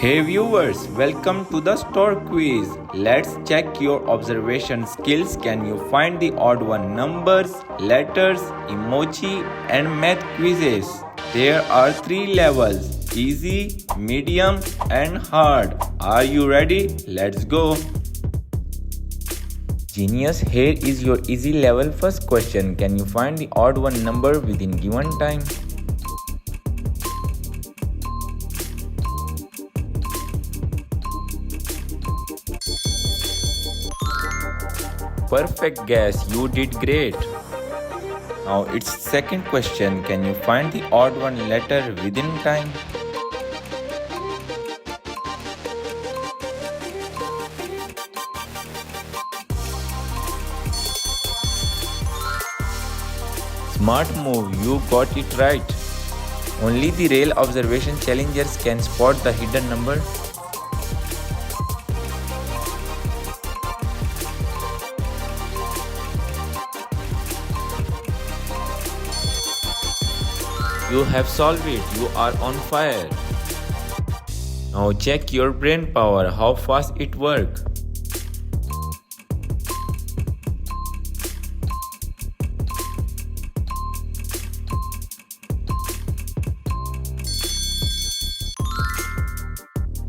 Hey viewers, welcome to the store quiz. Let's check your observation skills. Can you find the odd one numbers, letters, emoji and math quizzes? There are 3 levels: easy, medium and hard. Are you ready? Let's go. Genius, here is your easy level first question. Can you find the odd one number within given time? Perfect guess, you did great. Now it's second question. Can you find the odd one letter within time? Smart move, you got it right. Only the real observation challengers can spot the hidden number. You have solved it, you are on fire. Now check your brain power, how fast it works.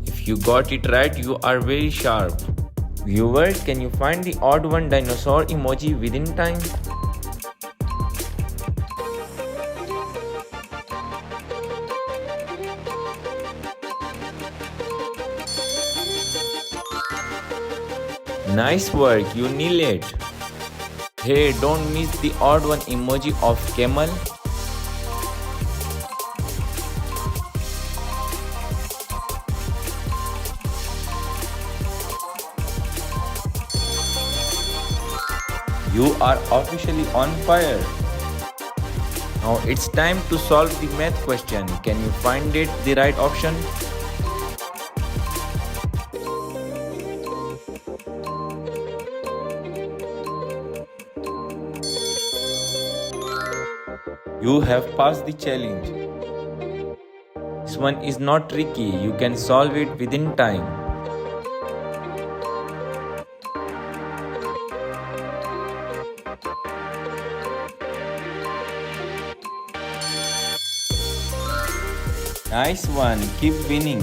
If you got it right, you are very sharp. Viewers, can you find the odd one dinosaur emoji within time? Nice work, you nailed it. Hey, don't miss the odd one emoji of camel. You are officially on fire. Now it's time to solve the math question. Can you find it the right option? You have passed the challenge. This one is not tricky, you can solve it within time. Nice one, keep winning.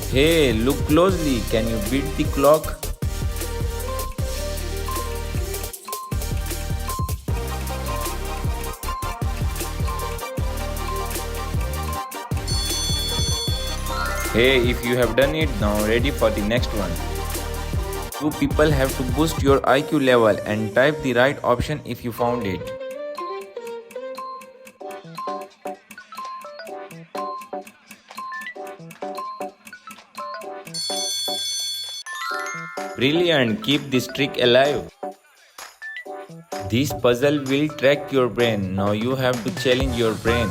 Hey, look closely, can you beat the clock? Hey, if you have done it, now ready for the next one. 2 people have to boost your IQ level and type the right option if you found it. Brilliant, keep this trick alive. This puzzle will track your brain. Now you have to challenge your brain.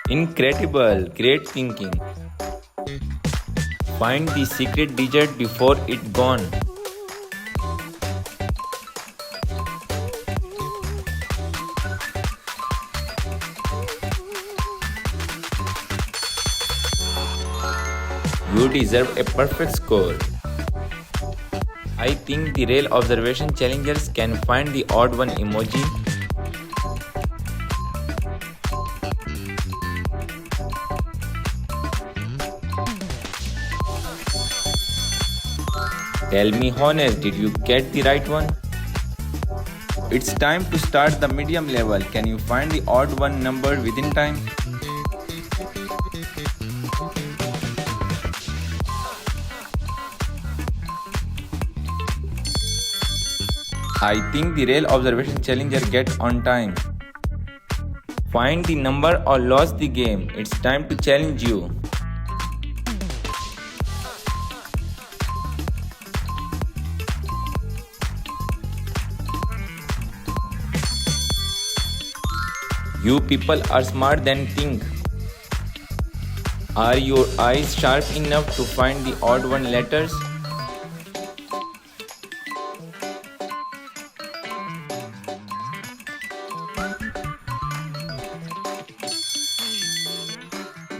Incredible, great thinking. Find the secret digit before it's gone. You deserve a perfect score. I think the real observation challengers can find the odd one emoji. Tell me honest, did you get the right one? It's time to start the medium level. Can you find the odd one number within time? I think the real observation challenger get on time. Find the number or lost the game. It's time to challenge you. You people are smart than think. Are your eyes sharp enough to find the odd one letters?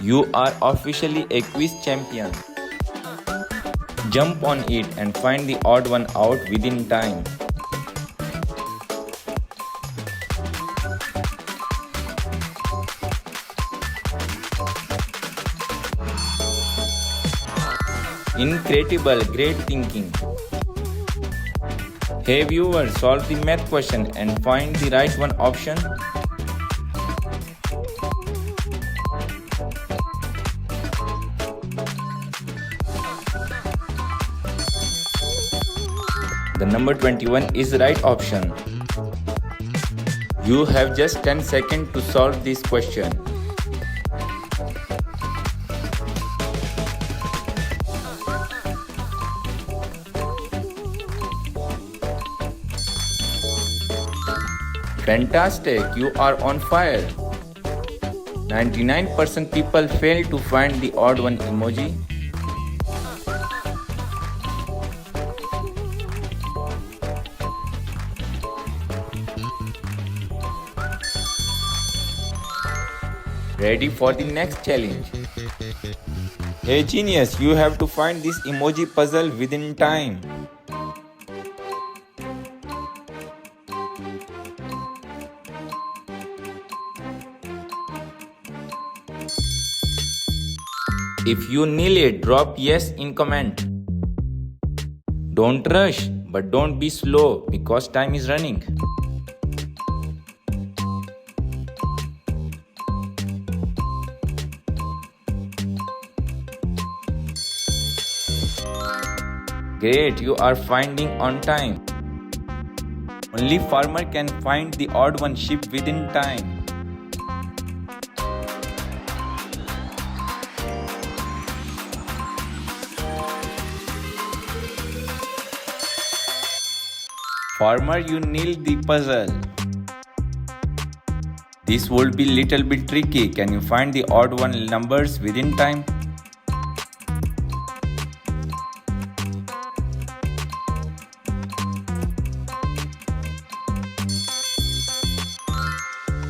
You are officially a quiz champion. Jump on it and find the odd one out within time. Incredible, great thinking. Hey viewer, solve the math question and find the right one option. The number 21 is the right option. You have just 10 seconds to solve this question. Fantastic, you are on fire. 99% people fail to find the odd one emoji. Ready for the next challenge? Hey genius, you have to find this emoji puzzle within time. If you nail it, drop yes in comment. Don't rush, but don't be slow because time is running. Great, you are finding on time. Only farmer can find the odd one sheep within time. Farmer, you nailed the puzzle. This would be little bit tricky. Can you find the odd one numbers within time?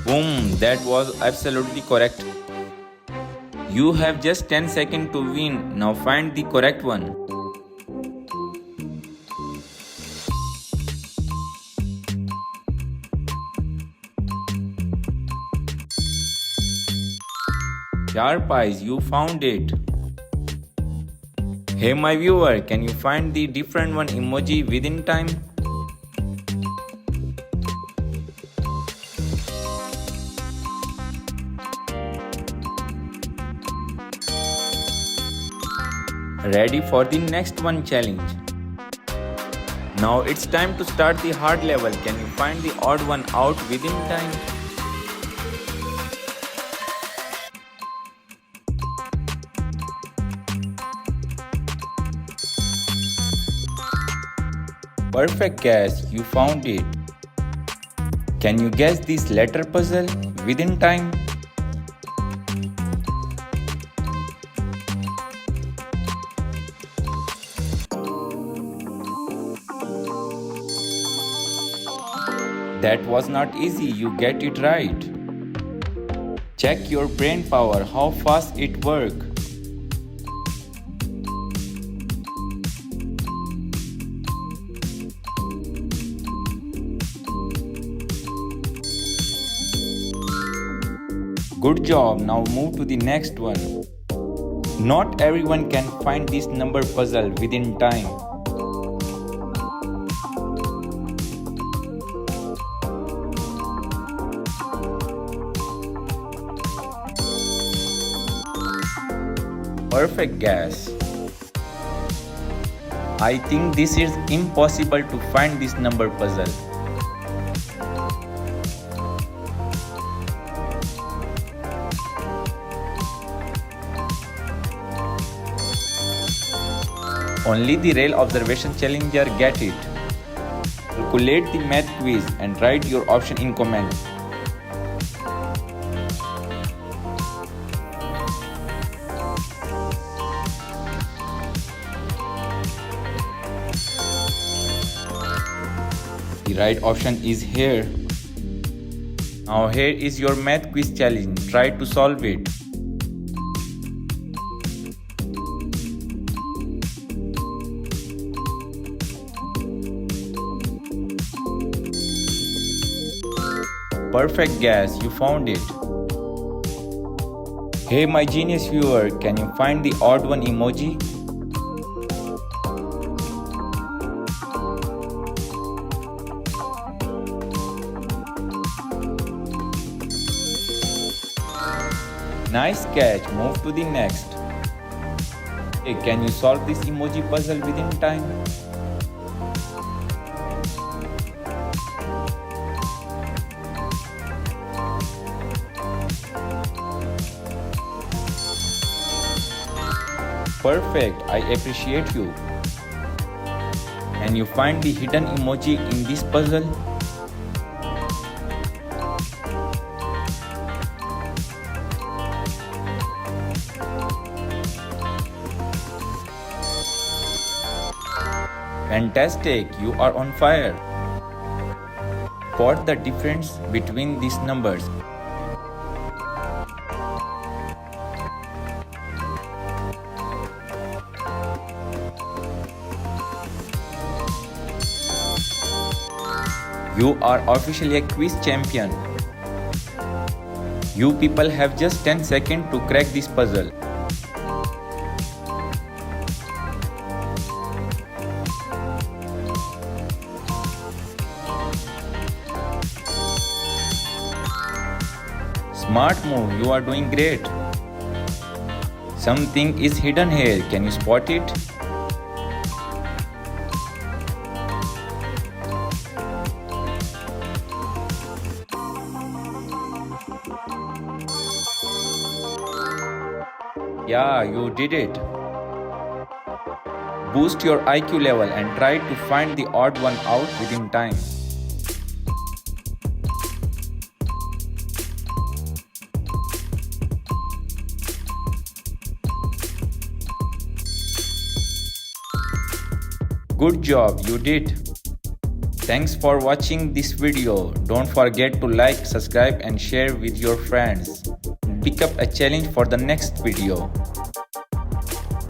Boom, that was absolutely correct. You have just 10 seconds to win. Now find the correct one. Sharp eyes, you found it. Hey my viewer, can you find the different one emoji within time? Ready for the next one challenge? Now it's time to start the hard level. Can you find the odd one out within time? Perfect guess, you found it. Can you guess this letter puzzle within time? That was not easy, you get it right. Check your brain power, how fast it works. Good job, now move to the next one. Not everyone can find this number puzzle within time. Perfect guess. I think this is impossible to find this number puzzle. Only the real observation challenger get it. Calculate the math quiz and write your option in comment. The right option is here. Now here is your math quiz challenge. Try to solve it. Perfect guess, you found it. Hey my genius viewer, can you find the odd one emoji? Nice catch, move to the next. Hey, can you solve this emoji puzzle within time? Perfect, I appreciate you. Can you find the hidden emoji in this puzzle? Fantastic, you are on fire. Spot the difference between these numbers. You are officially a quiz champion. You people have just 10 seconds to crack this puzzle. Smart move, you are doing great. Something is hidden here, can you spot it? Yeah, you did it. Boost your IQ level and try to find the odd one out within time. Good job, you did. Thanks for watching this video. Don't forget to like, subscribe and share with your friends. Pick up a challenge for the next video.